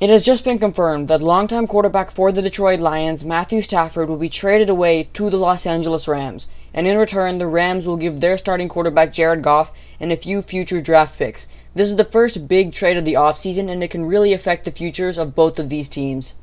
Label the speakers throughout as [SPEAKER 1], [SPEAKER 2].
[SPEAKER 1] It has just been confirmed that longtime quarterback for the Detroit Lions, Mathew Stafford, will be traded away to the Los Angeles Rams, and in return, the Rams will give their starting quarterback Jared Goff and a few future draft picks. This is the first big trade of the offseason, and it can really affect the futures of both of these teams.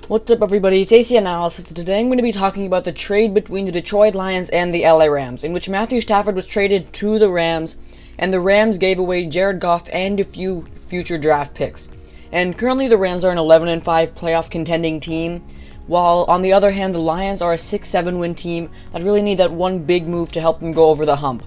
[SPEAKER 1] What's up, everybody? It's AC Analysis. Today I'm going to be talking about the trade between the Detroit Lions and the LA Rams, in which Mathew Stafford was traded to the Rams, and the Rams gave away Jared Goff and a few future draft picks. And currently the Rams are an 11-5 playoff contending team, while on the other hand the Lions are a 6-7 win team that really need that one big move to help them go over the hump.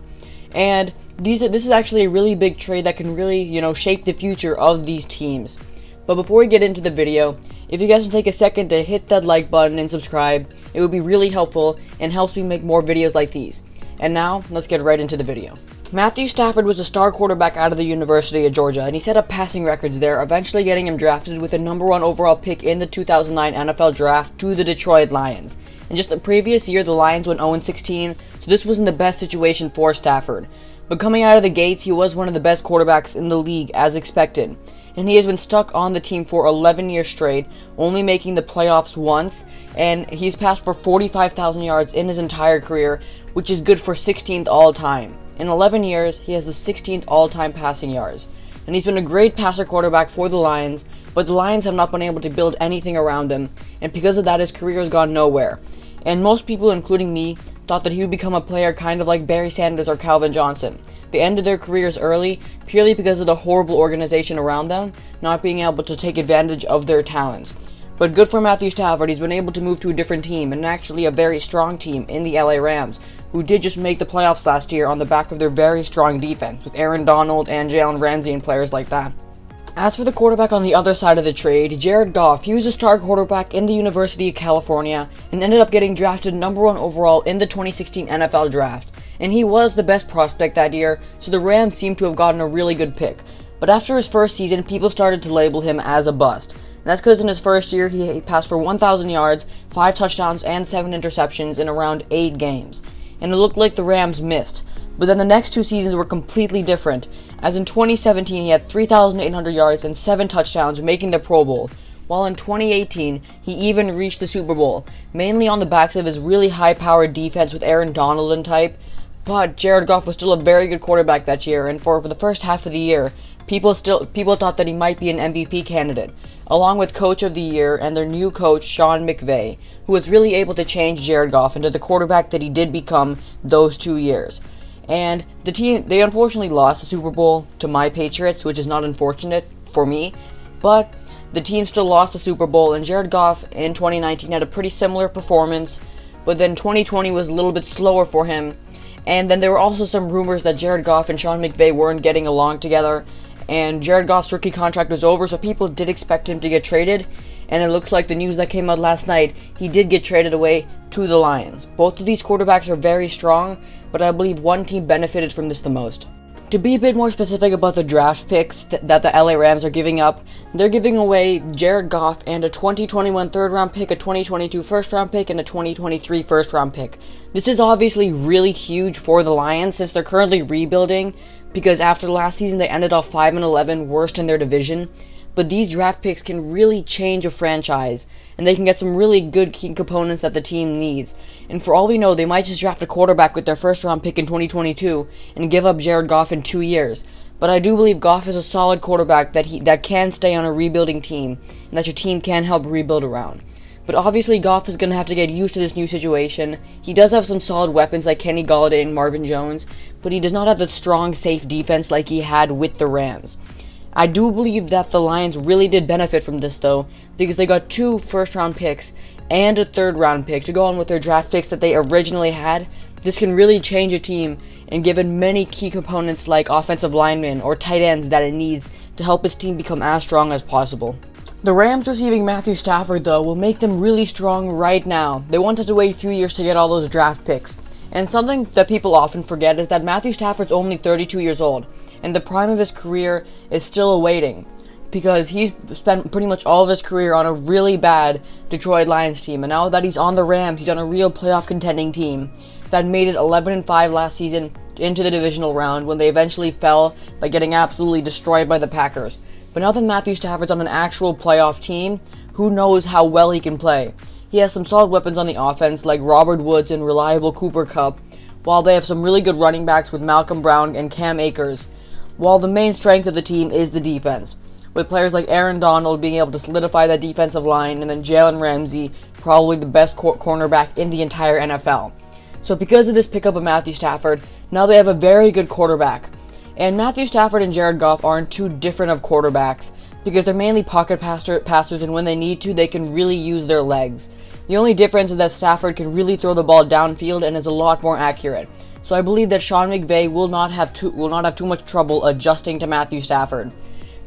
[SPEAKER 1] And this is actually a really big trade that can really, shape the future of these teams. But before we get into the video, if you guys can take a second to hit that like button and subscribe, it would be really helpful and helps me make more videos like these. And now, let's get right into the video. Mathew Stafford was a star quarterback out of the University of Georgia, and he set up passing records there, eventually getting him drafted with a number 1 overall pick in the 2009 NFL Draft to the Detroit Lions. In just the previous year, the Lions went 0-16, so this wasn't the best situation for Stafford. But coming out of the gates, he was one of the best quarterbacks in the league, as expected. And he has been stuck on the team for 11 years straight, only making the playoffs once, and he's passed for 45,000 yards in his entire career, which is good for 16th all-time. In 11 years, he has the 16th all-time passing yards. And he's been a great passer quarterback for the Lions, but the Lions have not been able to build anything around him, and because of that, his career has gone nowhere. And most people, including me, thought that he would become a player kind of like Barry Sanders or Calvin Johnson. They ended their careers early purely because of the horrible organization around them, not being able to take advantage of their talents. But good for Mathew Stafford, he's been able to move to a different team, and actually a very strong team in the LA Rams, who did just make the playoffs last year on the back of their very strong defense, with Aaron Donald and Jalen Ramsey and players like that. As for the quarterback on the other side of the trade, Jared Goff, he was a star quarterback in the University of California, and ended up getting drafted number 1 overall in the 2016 NFL Draft. And he was the best prospect that year, so the Rams seemed to have gotten a really good pick. But after his first season, people started to label him as a bust. And that's because in his first year, he passed for 1,000 yards, 5 touchdowns, and 7 interceptions in around 8 games. And it looked like the Rams missed. But then the next 2 seasons were completely different, as in 2017 he had 3,800 yards and 7 touchdowns, making the Pro Bowl. While in 2018, he even reached the Super Bowl, mainly on the backs of his really high-powered defense with Aaron Donald and type. But Jared Goff was still a very good quarterback that year, and for the first half of the year, people thought that he might be an MVP candidate, along with Coach of the Year and their new coach, Sean McVay, who was really able to change Jared Goff into the quarterback that he did become those 2 years. And the team, they unfortunately lost the Super Bowl to my Patriots, which is not unfortunate for me, but the team still lost the Super Bowl, and Jared Goff in 2019 had a pretty similar performance, but then 2020 was a little bit slower for him. And then there were also some rumors that Jared Goff and Sean McVay weren't getting along together, and Jared Goff's rookie contract was over, so people did expect him to get traded, and it looks like the news that came out last night, he did get traded away to the Lions. Both of these quarterbacks are very strong, but I believe one team benefited from this the most. To be a bit more specific about the draft picks that the LA Rams are giving up, they're giving away Jared Goff and a 2021 third-round pick, a 2022 first-round pick, and a 2023 first-round pick. This is obviously really huge for the Lions since they're currently rebuilding, because after last season they ended off 5-11, worst in their division. But these draft picks can really change a franchise, and they can get some really good key components that the team needs. And for all we know, they might just draft a quarterback with their first-round pick in 2022 and give up Jared Goff in 2 years. But I do believe Goff is a solid quarterback that can stay on a rebuilding team, and that your team can help rebuild around. But obviously, Goff is going to have to get used to this new situation. He does have some solid weapons like Kenny Golladay and Marvin Jones, but he does not have the strong, safe defense like he had with the Rams. I do believe that the Lions really did benefit from this, though, because they got 2 first-round picks and a third-round pick to go on with their draft picks that they originally had. This can really change a team and give it many key components like offensive linemen or tight ends that it needs to help its team become as strong as possible. The Rams receiving Mathew Stafford, though, will make them really strong right now. They wanted to wait a few years to get all those draft picks. And something that people often forget is that Mathew Stafford's only 32 years old, and the prime of his career is still awaiting, because he's spent pretty much all of his career on a really bad Detroit Lions team, and now that he's on the Rams, he's on a real playoff contending team. that made it 11-5 last season into the divisional round when they eventually fell by getting absolutely destroyed by the Packers. But now that Mathew Stafford's on an actual playoff team, who knows how well he can play. He has some solid weapons on the offense like Robert Woods and reliable Cooper Kupp, while they have some really good running backs with Malcolm Brown and Cam Akers, while the main strength of the team is the defense, with players like Aaron Donald being able to solidify that defensive line, and then Jalen Ramsey, probably the best cornerback in the entire NFL. So because of this pickup of Mathew Stafford, now they have a very good quarterback. And Mathew Stafford and Jared Goff aren't too different of quarterbacks, because they're mainly pocket passers, and when they need to, they can really use their legs. The only difference is that Stafford can really throw the ball downfield and is a lot more accurate. So I believe that Sean McVay will not have too much trouble adjusting to Mathew Stafford.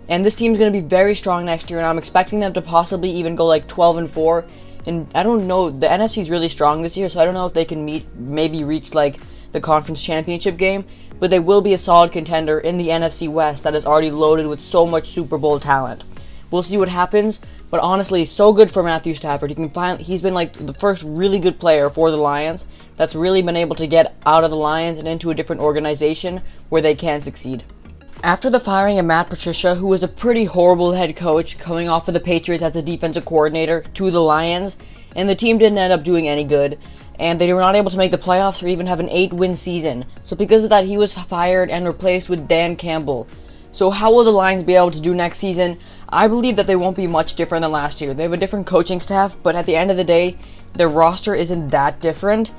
[SPEAKER 1] And this team's going to be very strong next year, and I'm expecting them to possibly even go like 12-4. And I don't know, the NFC is really strong this year, so I don't know if they can maybe reach like the conference championship game, but they will be a solid contender in the NFC West that is already loaded with so much Super Bowl talent. We'll see what happens, but honestly, so good for Mathew Stafford. He's been like the first really good player for the Lions that's really been able to get out of the Lions and into a different organization where they can succeed. After the firing of Matt Patricia, who was a pretty horrible head coach coming off of the Patriots as a defensive coordinator to the Lions, and the team didn't end up doing any good, and they were not able to make the playoffs or even have an 8-win season. So because of that, he was fired and replaced with Dan Campbell. So how will the Lions be able to do next season? I believe that they won't be much different than last year. They have a different coaching staff, but at the end of the day, their roster isn't that different,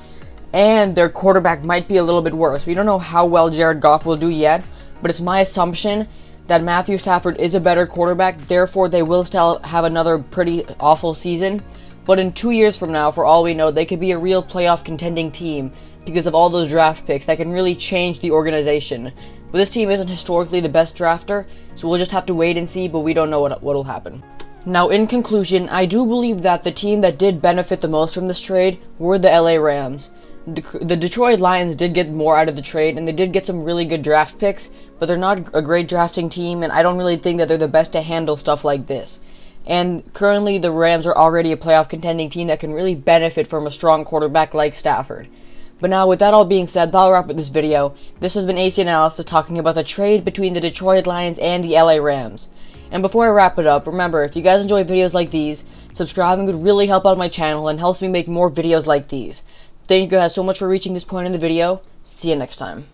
[SPEAKER 1] and their quarterback might be a little bit worse. We don't know how well Jared Goff will do yet, but it's my assumption that Mathew Stafford is a better quarterback, therefore they will still have another pretty awful season. But in 2 years from now, for all we know, they could be a real playoff contending team because of all those draft picks that can really change the organization. But this team isn't historically the best drafter, so we'll just have to wait and see, but we don't know what will happen. Now, in conclusion, I do believe that the team that did benefit the most from this trade were the LA Rams. The Detroit Lions did get more out of the trade, and they did get some really good draft picks, but they're not a great drafting team, and I don't really think that they're the best to handle stuff like this. And currently, the Rams are already a playoff contending team that can really benefit from a strong quarterback like Stafford. But now, with that all being said, that'll wrap up this video. This has been AC Analysis talking about the trade between the Detroit Lions and the LA Rams. And before I wrap it up, remember, if you guys enjoy videos like these, subscribing would really help out my channel and helps me make more videos like these. Thank you guys so much for reaching this point in the video. See you next time.